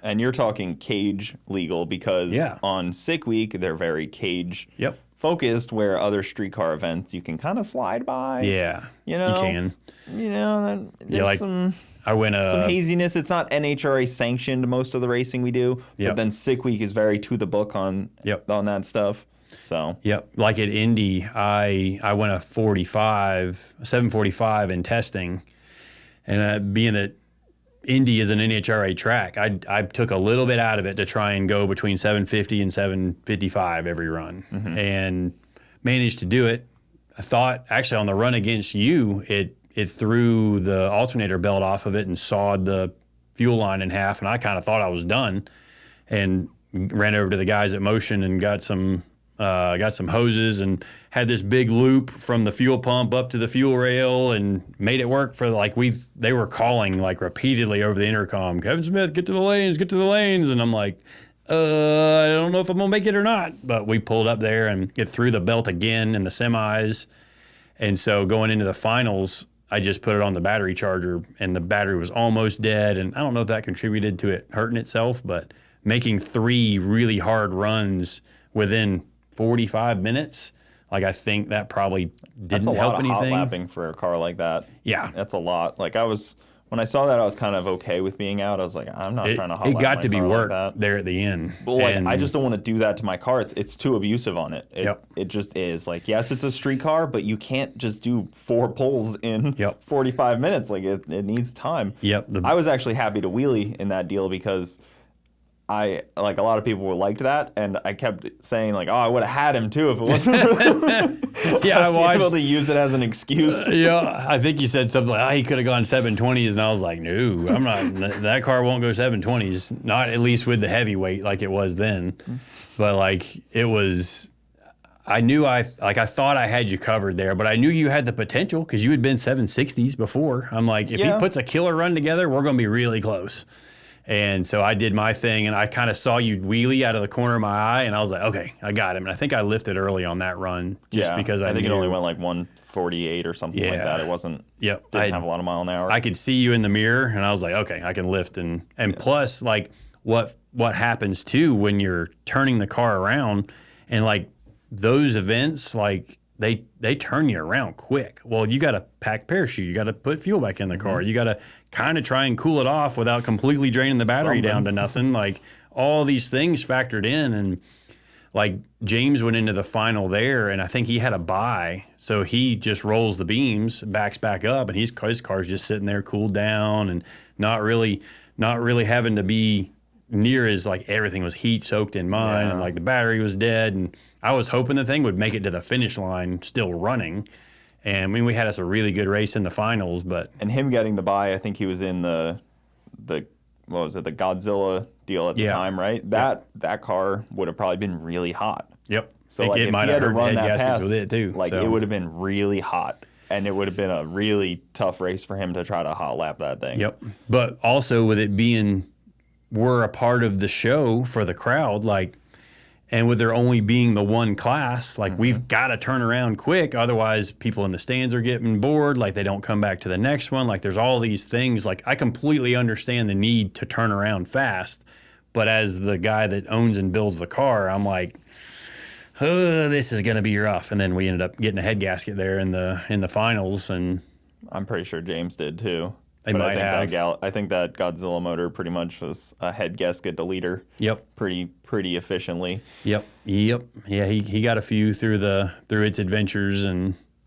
And you're talking cage legal because on Sick Week, they're very cage focused, where other streetcar events you can kind of slide by. Yeah, you know, you can. You know, there's some haziness. It's not NHRA sanctioned, most of the racing we do, but then Sick Week is very to the book on that stuff. So like at Indy, I went a 745 in testing, and being that Indy is an NHRA track, I took a little bit out of it to try and go between 750 and 755 every run, and managed to do it. I thought actually on the run against you, it threw the alternator belt off of it and sawed the fuel line in half, and I kind of thought I was done, and ran over to the guys at Motion and got some hoses and had this big loop from the fuel pump up to the fuel rail and made it work for they were calling like repeatedly over the intercom, Kevin Smith, get to the lanes. And I'm like, I don't know if I'm going to make it or not. But we pulled up there and it threw the belt again in the semis. And so going into the finals, I just put it on the battery charger and the battery was almost dead. And I don't know if that contributed to it hurting itself, but making 3 really hard runs within 45 minutes, like I think that probably didn't help anything. That's a lot of hot lapping for a car like that. Yeah. That's a lot. Like when I saw that, I was kind of okay with being out. I was like, I'm not trying to hot lap It got to be work like there at the end. But I just don't want to do that to my car. It's too abusive on it. It just is. Like, yes, it's a street car, but you can't just do 4 pulls in 45 minutes. Like, it needs time. I was actually happy to wheelie in that deal because a lot of people liked that, and I kept saying like, I would have had him too if it wasn't for them. I was able to use it as an excuse. I think you said something like, he could have gone 720s, and I was like, no, I'm not. That car won't go 720s, not at least with the heavyweight like it was then. But like it was, I thought I had you covered there, but I knew you had the potential because you had been 760s before. I'm like, if he puts a killer run together, we're going to be really close. And so I did my thing, and I kind of saw you wheelie out of the corner of my eye, and I was like, okay, I got him. And I think I lifted early on that run just because I think it only went like 148 or something like that. It wasn't, didn't have a lot of mile an hour. I could see you in the mirror, and I was like, okay, I can lift. And plus, like, what happens, too, when you're turning the car around, and, like, those events, like, they turn you around quick. Well, you got to pack parachute. You got to put fuel back in the car. You got to kind of try and cool it off without completely draining the battery down to nothing. Like all these things factored in, and like James went into the final there, and I think he had a bye, so he just rolls the beams, backs back up, and his car's just sitting there cooled down and not really having to be near as like everything was heat soaked in mine, and like the battery was dead, and I was hoping the thing would make it to the finish line still running. And I mean, we had us a really good race in the finals, and him getting the bye, I think he was in the what was it, the Godzilla deal at the time, right? That car would have probably been really hot. So like, if he had to run that pass with it too, like it would have been really hot, and it would have been a really tough race for him to try to hot lap that thing. But also with it being, we're a part of the show for the crowd, like. And with there only being the one class, like we've got to turn around quick. Otherwise, people in the stands are getting bored. Like they don't come back to the next one. Like there's all these things. Like I completely understand the need to turn around fast. But as the guy that owns and builds the car, I'm like, oh, this is going to be rough. And then we ended up getting a head gasket there in the finals. And I'm pretty sure James did too. They might have. I think that Godzilla motor pretty much was a head gasket deleter. Pretty efficiently. Yeah, he got a few through its adventures, and